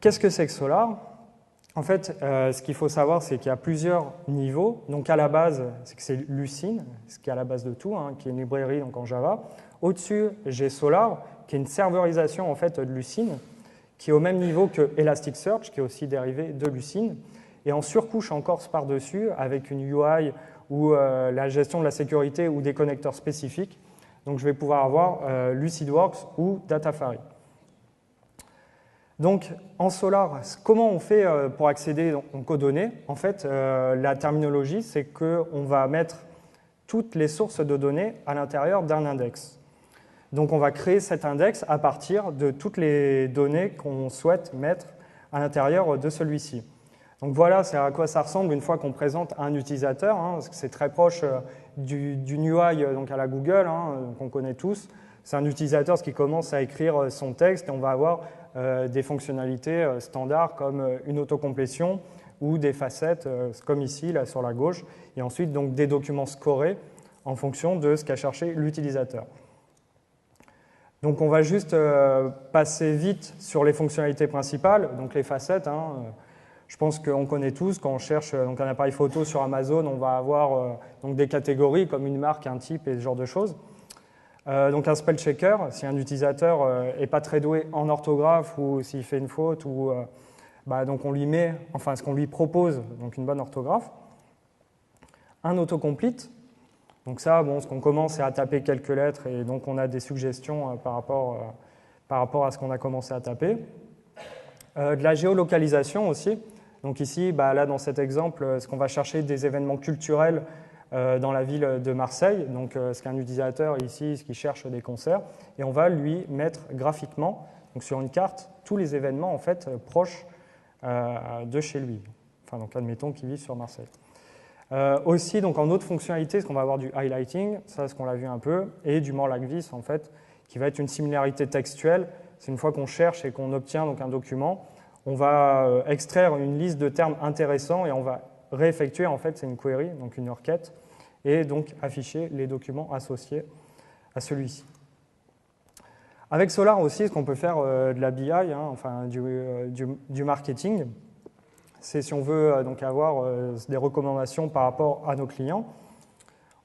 Qu'est-ce que c'est que Solar? En fait, ce qu'il faut savoir, c'est qu'il y a plusieurs niveaux. Donc à la base, c'est Lucene, ce qui est à la base de tout, hein, qui est une librairie donc en Java. Au-dessus, j'ai Solar, qui est une serverisation en fait, de Lucene, qui est au même niveau que Elasticsearch, qui est aussi dérivé de Lucene. Et en surcouche encore par-dessus, avec une UI ou la gestion de la sécurité ou des connecteurs spécifiques. Donc je vais pouvoir avoir LucidWorks ou Datafari. Donc, en Solar, comment on fait pour accéder donc, aux données? En fait, la terminologie, c'est qu'on va mettre toutes les sources de données à l'intérieur d'un index. Donc, on va créer cet index à partir de toutes les données qu'on souhaite mettre à l'intérieur de celui-ci. Donc, voilà, c'est à quoi ça ressemble une fois qu'on présente un utilisateur, hein, parce que c'est très proche d'une UI donc à la Google, hein, qu'on connaît tous. C'est un utilisateur qui commence à écrire son texte et on va avoir des fonctionnalités standards comme une autocomplétion ou des facettes comme ici, là sur la gauche, et ensuite donc des documents scorés en fonction de ce qu'a cherché l'utilisateur. Donc on va juste passer vite sur les fonctionnalités principales, donc les facettes. Hein, je pense qu'on connaît tous, quand on cherche donc un appareil photo sur Amazon, on va avoir donc des catégories comme une marque, un type et ce genre de choses. Donc un spell checker, si un utilisateur n'est pas très doué en orthographe ou s'il fait une faute, ou, donc on lui met, enfin ce qu'on lui propose, donc une bonne orthographe. Un autocomplete, donc ça, bon, ce qu'on commence, c'est à taper quelques lettres et donc on a des suggestions par rapport à ce qu'on a commencé à taper. De la géolocalisation aussi, donc ici, là dans cet exemple, ce qu'on va chercher des événements culturels dans la ville de Marseille, donc ce qu'un utilisateur ici, ce qui cherche des concerts, et on va lui mettre graphiquement, donc sur une carte, tous les événements en fait proches de chez lui. Enfin, donc admettons qu'il vit sur Marseille. Aussi, donc en autre fonctionnalité, ce qu'on va avoir du highlighting, ça, ce qu'on l'a vu un peu, et du more like this en fait, qui va être une similarité textuelle. C'est une fois qu'on cherche et qu'on obtient donc un document, on va extraire une liste de termes intéressants et on va réeffectuer, en fait, c'est une query, donc une requête, et donc afficher les documents associés à celui-ci. Avec Solar aussi, ce qu'on peut faire de la BI, hein, enfin du marketing, c'est si on veut donc avoir des recommandations par rapport à nos clients.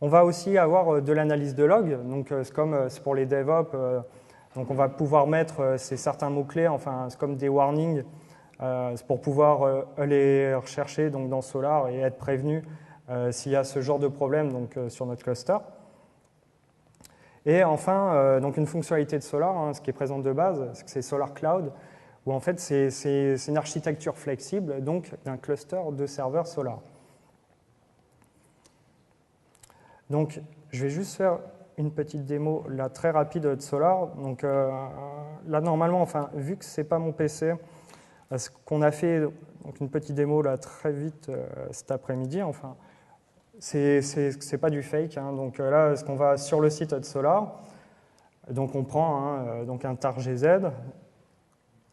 On va aussi avoir de l'analyse de log, donc comme c'est pour les DevOps, donc on va pouvoir mettre ces certains mots-clés, enfin c'est comme des warnings, c'est pour pouvoir les rechercher donc, dans Solar et être prévenu s'il y a ce genre de problème donc, sur notre cluster. Et enfin, donc une fonctionnalité de Solar, hein, ce qui est présente de base, c'est Solar Cloud, où en fait c'est une architecture flexible donc d'un cluster de serveurs Solar. Donc je vais juste faire une petite démo là, très rapide de Solar. Donc là normalement, enfin, vu que ce n'est pas mon PC, ce qu'on a fait, donc une petite démo là, très vite cet après-midi, enfin, c'est pas du fake. Hein. Donc là, ce qu'on va sur le site de Solar, donc on prend donc un tar GZ.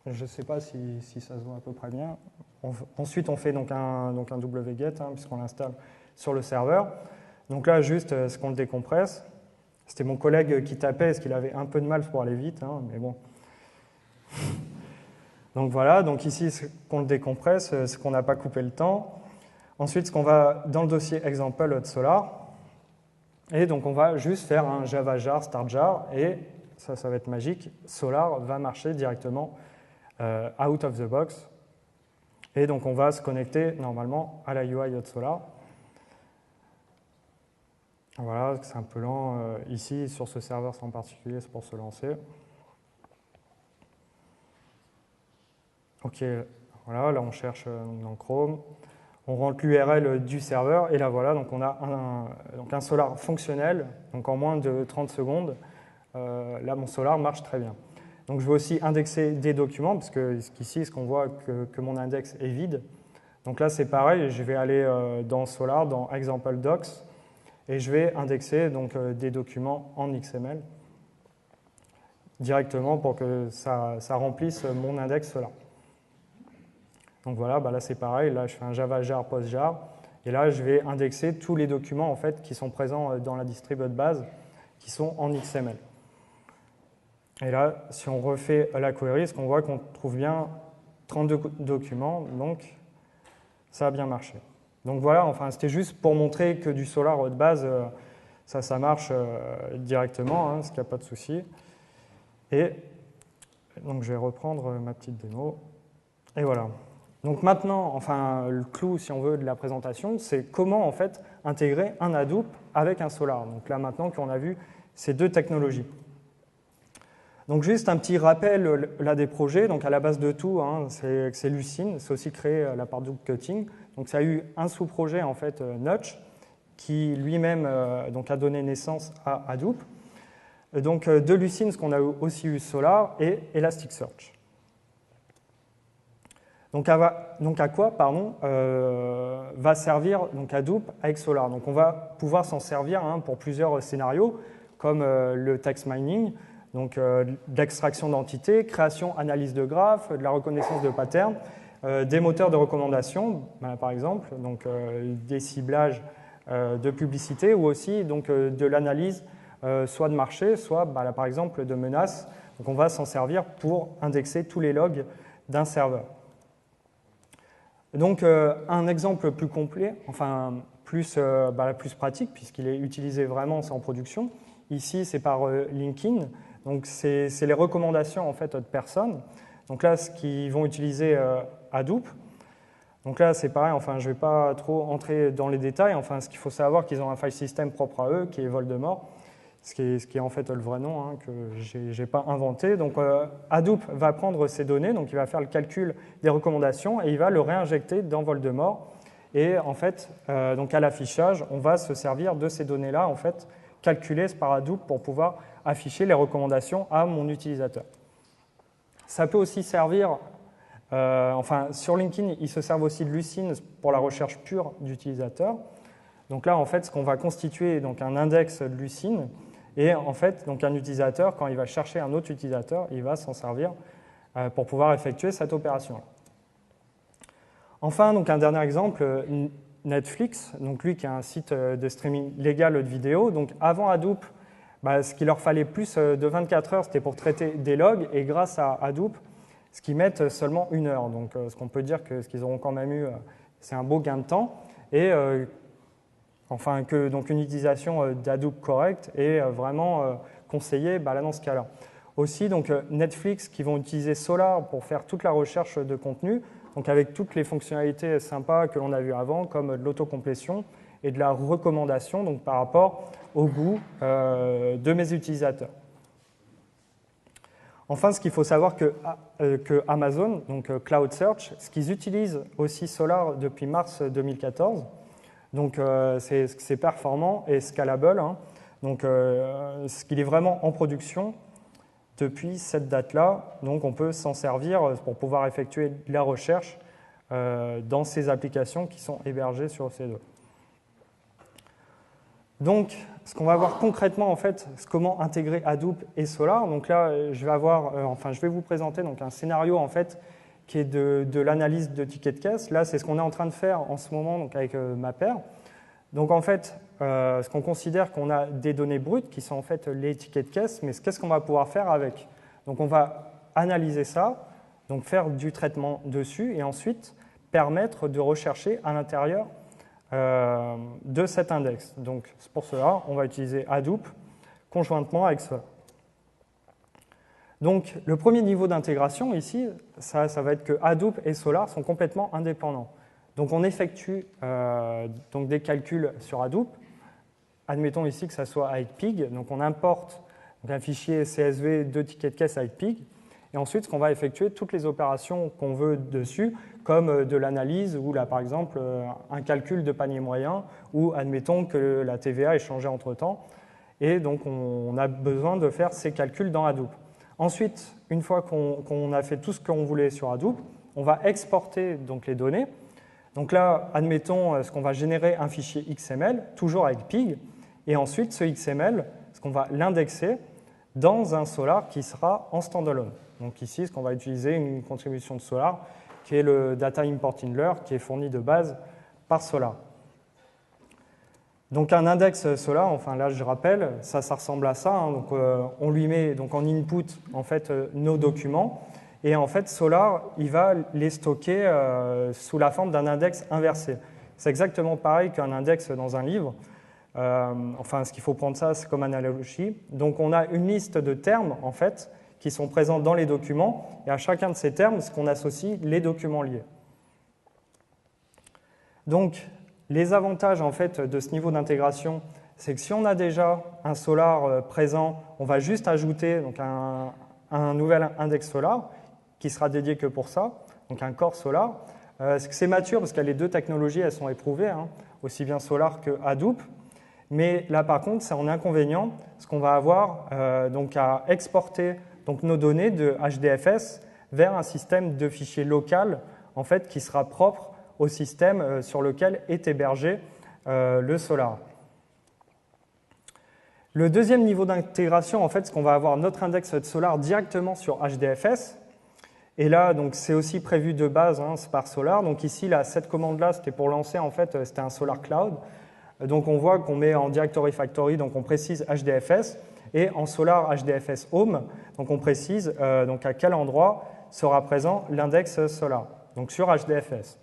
Je ne sais pas si ça se voit à peu près bien. Ensuite, on fait donc un wget, hein, puisqu'on l'installe sur le serveur. Donc là, juste ce qu'on le décompresse. C'était mon collègue qui tapait, parce qu'il avait un peu de mal pour aller vite, hein, mais bon. Donc voilà, donc ici, ce qu'on le décompresse, ce qu'on n'a pas coupé le temps. Ensuite, ce qu'on va dans le dossier example de Solar. Et donc, on va juste faire un java jar, start jar, et ça va être magique. Solar va marcher directement out of the box. Et donc, on va se connecter normalement à la UI de Solar. Voilà, c'est un peu lent. Ici, sur ce serveur en particulier, c'est pour se lancer. OK, voilà, là, on cherche dans Chrome. On rentre l'URL du serveur, et là, voilà, donc on a un Solar fonctionnel, donc en moins de 30 secondes. Là, mon Solar marche très bien. Donc, je vais aussi indexer des documents, parce qu'ici, ce qu'on voit que mon index est vide. Donc là, c'est pareil, je vais aller dans Solar, dans Example Docs, et je vais indexer donc, des documents en XML directement pour que ça remplisse mon index Solar. Donc voilà, là c'est pareil, là je fais un java jar post jar, et là je vais indexer tous les documents en fait, qui sont présents dans la distrib de base, qui sont en XML. Et là, si on refait la query, ce qu'on voit qu'on trouve bien 32 documents, donc ça a bien marché. Donc voilà, enfin, c'était juste pour montrer que du Solar de base, ça marche directement, hein, ce qu'il n'y a pas de souci. Et donc je vais reprendre ma petite démo. Et voilà. Donc maintenant, enfin, le clou, si on veut, de la présentation, c'est comment en fait intégrer un Hadoop avec un Solar. Donc là, maintenant qu'on a vu ces deux technologies. Donc juste un petit rappel là des projets. Donc à la base de tout, hein, c'est Lucene. C'est aussi créé la part Hadoop Cutting. Donc ça a eu un sous-projet en fait Notch qui lui-même donc a donné naissance à Hadoop. Donc de Lucene, ce qu'on a aussi eu Solar et Elasticsearch. Donc à quoi va servir donc Hadoop avec Solar? Donc on va pouvoir s'en servir hein, pour plusieurs scénarios comme le text mining, donc l'extraction d'entités, création, analyse de graphes, de la reconnaissance de patterns, des moteurs de recommandation, par exemple, donc des ciblages de publicité ou aussi donc, de l'analyse soit de marché, soit là, par exemple de menaces. Donc on va s'en servir pour indexer tous les logs d'un serveur. Donc un exemple plus complet, enfin plus pratique puisqu'il est utilisé vraiment en production. Ici c'est par LinkedIn. Donc c'est les recommandations en fait de personnes. Donc là ce qu'ils vont utiliser Hadoop. Donc là c'est pareil. Enfin je ne vais pas trop entrer dans les détails. Enfin ce qu'il faut savoir qu'ils ont un file system propre à eux qui est Voldemort. Ce qui est en fait le vrai nom, hein, que je n'ai pas inventé. Donc Hadoop va prendre ces données, donc il va faire le calcul des recommandations et il va le réinjecter dans Voldemort. Et en fait, donc à l'affichage, on va se servir de ces données-là, en fait, calculées par Hadoop pour pouvoir afficher les recommandations à mon utilisateur. Ça peut aussi servir, sur LinkedIn, ils se servent aussi de Lucene pour la recherche pure d'utilisateurs. Donc là, en fait, ce qu'on va constituer donc un index de Lucene. Et en fait, donc un utilisateur, quand il va chercher un autre utilisateur, il va s'en servir pour pouvoir effectuer cette opération. Enfin, donc un dernier exemple, Netflix, donc lui qui a un site de streaming légal de vidéos. Donc avant Hadoop, ce qu'il leur fallait plus de 24 heures, c'était pour traiter des logs. Et grâce à Hadoop, ce qu'ils mettent seulement 1 heure. Donc ce qu'on peut dire que ce qu'ils auront quand même eu, c'est un beau gain de temps. Et enfin, que donc une utilisation d'Hadoop correcte est vraiment conseillée là, dans ce cas-là. Aussi, donc, Netflix qui vont utiliser Solar pour faire toute la recherche de contenu, donc avec toutes les fonctionnalités sympas que l'on a vues avant, comme de l'autocomplétion et de la recommandation donc, par rapport au goût de mes utilisateurs. Enfin, ce qu'il faut savoir que Amazon, donc Cloud Search, ce qu'ils utilisent aussi Solar depuis mars 2014, donc c'est performant et scalable. Hein. Donc ce qu'il est vraiment en production depuis cette date-là. Donc on peut s'en servir pour pouvoir effectuer de la recherche dans ces applications qui sont hébergées sur EC2. Donc ce qu'on va voir concrètement en fait, c'est comment intégrer Hadoop et Solar. Donc là je vais vous présenter donc un scénario en fait qui est de l'analyse de tickets de caisse. Là, c'est ce qu'on est en train de faire en ce moment donc avec Mapper. Donc, en fait, ce qu'on considère qu'on a des données brutes qui sont en fait les tickets de caisse, mais qu'est-ce qu'on va pouvoir faire avec? Donc, on va analyser ça, donc faire du traitement dessus et ensuite permettre de rechercher à l'intérieur de cet index. Donc, pour cela, on va utiliser Hadoop conjointement avec cela. Donc, le premier niveau d'intégration ici, ça va être que Hadoop et Solar sont complètement indépendants. Donc, on effectue donc des calculs sur Hadoop. Admettons ici que ça soit avec Pig. Donc, on importe un fichier CSV de tickets de caisse avec Pig. Et ensuite, on va effectuer toutes les opérations qu'on veut dessus, comme de l'analyse ou là, par exemple, un calcul de panier moyen, ou admettons que la TVA est changée entre-temps. Et donc, on a besoin de faire ces calculs dans Hadoop. Ensuite, une fois qu'on a fait tout ce qu'on voulait sur Hadoop, on va exporter donc, les données. Donc là, admettons qu'on va générer un fichier XML, toujours avec Pig, et ensuite ce XML, qu'on va l'indexer dans un Solar qui sera en standalone. Donc ici, ce qu'on va utiliser une contribution de Solar, qui est le Data Import Handler, qui est fourni de base par Solar. Donc un index Solar, enfin là je rappelle, ça ressemble à ça. Hein. Donc on lui met donc en input en fait nos documents Et en fait, Solar, il va les stocker sous la forme d'un index inversé. C'est exactement pareil qu'un index dans un livre. Enfin, ce qu'il faut prendre ça, c'est comme analogie. Donc, on a une liste de termes, en fait, qui sont présents dans les documents, et à chacun de ces termes, ce qu'on associe les documents liés. Donc, les avantages, en fait, de ce niveau d'intégration, c'est que si on a déjà un Solar présent, on va juste ajouter donc, un nouvel index Solar, qui sera dédié que pour ça, donc un core Solar. C'est mature parce que les deux technologies, elles sont éprouvées, hein, aussi bien Solar que Hadoop. Mais là, par contre, c'est en inconvénient, parce qu'on va avoir donc à exporter donc, nos données de HDFS vers un système de fichiers local, en fait, qui sera propre au système sur lequel est hébergé le Solar. Le deuxième niveau d'intégration, en fait, c'est qu'on va avoir notre index de Solar directement sur HDFS. Et là, donc, c'est aussi prévu de base hein, par Solar. Donc ici, là, cette commande-là, c'était pour lancer, en fait, c'était un Solar Cloud. Donc on voit qu'on met en Directory Factory, donc on précise HDFS, et en Solar HDFS Home, donc on précise donc à quel endroit sera présent l'index Solar, donc sur HDFS.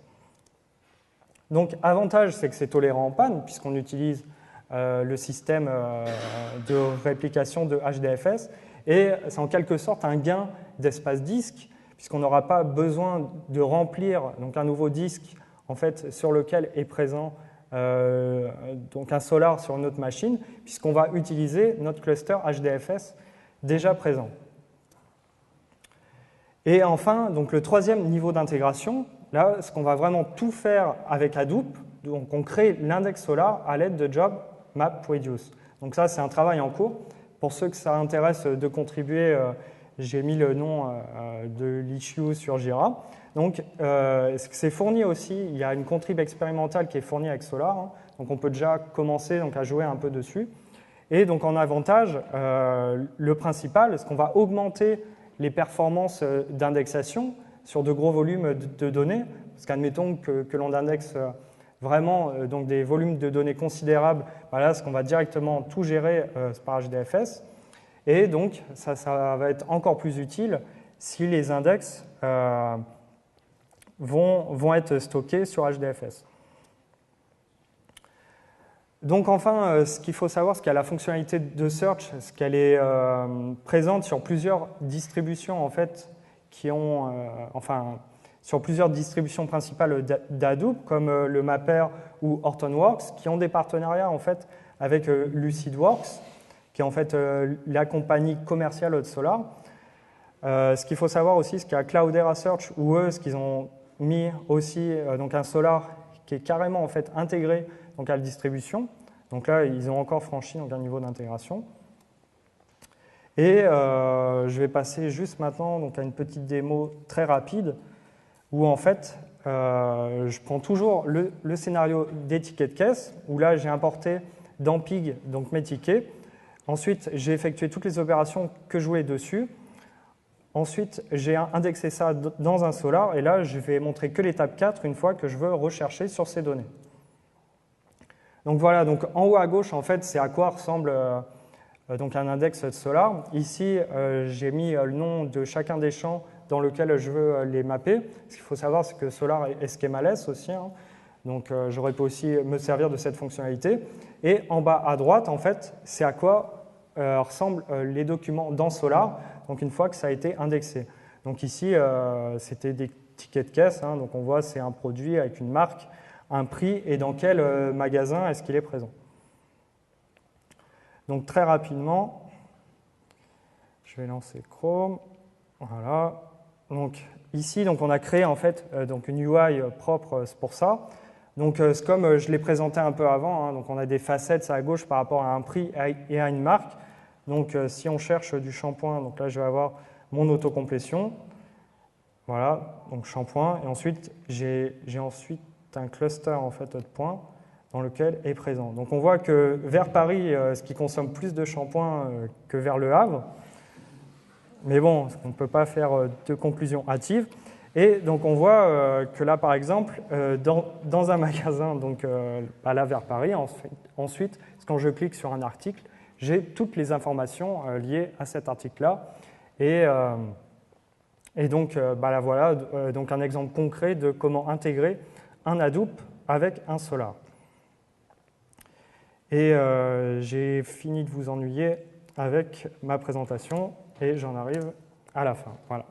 Donc avantage, c'est que c'est tolérant en panne, puisqu'on utilise le système de réplication de HDFS, et c'est en quelque sorte un gain d'espace disque, puisqu'on n'aura pas besoin de remplir donc, un nouveau disque en fait, sur lequel est présent donc un Solar sur une autre machine, puisqu'on va utiliser notre cluster HDFS déjà présent. Et enfin, donc le troisième niveau d'intégration, là, ce qu'on va vraiment tout faire avec Hadoop, donc on crée l'index Solar à l'aide de job map reduce. Donc ça, c'est un travail en cours. Pour ceux que ça intéresse de contribuer, j'ai mis le nom de l'issue sur Jira. Donc, c'est fourni aussi, il y a une contrib expérimentale qui est fournie avec Solar, hein, donc on peut déjà commencer donc, à jouer un peu dessus. Et donc en avantage, le principal, c'est qu'on va augmenter les performances d'indexation sur de gros volumes de données, parce qu'admettons que l'on indexe vraiment donc des volumes de données considérables, voilà, ce qu'on va directement tout gérer par HDFS. Et donc, ça va être encore plus utile si les index vont être stockés sur HDFS. Donc enfin, ce qu'il faut savoir, c'est qu'il y a la fonctionnalité de search, c'est qu'elle est présente sur plusieurs distributions en fait, qui ont, sur plusieurs distributions principales d'Hadoop, comme le Mapper ou Hortonworks, qui ont des partenariats en fait avec LucidWorks, qui est en fait la compagnie commerciale de Solar. Ce qu'il faut savoir aussi, c'est qu'il y a Cloudera Search, où eux, ce qu'ils ont mis aussi donc un Solar qui est carrément en fait intégré donc à la distribution. Donc là, ils ont encore franchi donc, un niveau d'intégration. Et je vais passer juste maintenant donc, à une petite démo très rapide où en fait, je prends toujours le scénario des tickets de caisse, où là, j'ai importé dans Pig donc, mes tickets. Ensuite, j'ai effectué toutes les opérations que je voulais dessus. Ensuite, j'ai indexé ça dans un Solar, et là, je vais montrer que l'étape 4 une fois que je veux rechercher sur ces données. Donc voilà, donc en haut à gauche, en fait, c'est à quoi ressemble donc un index de Solar. Ici, j'ai mis le nom de chacun des champs dans lequel je veux les mapper. Ce qu'il faut savoir, c'est que Solar est schemaless aussi, hein. Donc j'aurais pu aussi me servir de cette fonctionnalité. Et en bas à droite, en fait, c'est à quoi ressemblent les documents dans Solar, donc une fois que ça a été indexé. Donc ici, c'était des tickets de caisse, hein, donc on voit c'est un produit avec une marque, un prix et dans quel magasin est-ce qu'il est présent. Donc très rapidement, je vais lancer Chrome. Voilà. Donc ici, donc on a créé en fait donc une UI propre pour ça. Donc c'est comme je l'ai présenté un peu avant, hein, donc on a des facettes à gauche par rapport à un prix et à une marque. Donc si on cherche du shampoing, donc là je vais avoir mon autocomplétion. Voilà, donc shampoing. Et ensuite, j'ai ensuite un cluster en fait de points dans lequel est présent. Donc on voit que vers Paris, ce qui consomme plus de shampoing que vers Le Havre. Mais bon, on ne peut pas faire de conclusion hâtive. Et donc on voit que là, par exemple, dans un magasin, donc là vers Paris, ensuite, quand je clique sur un article, j'ai toutes les informations liées à cet article-là. Et Et donc, là, voilà donc un exemple concret de comment intégrer un Hadoop avec un Solar. Et j'ai fini de vous ennuyer avec ma présentation et j'en arrive à la fin. Voilà.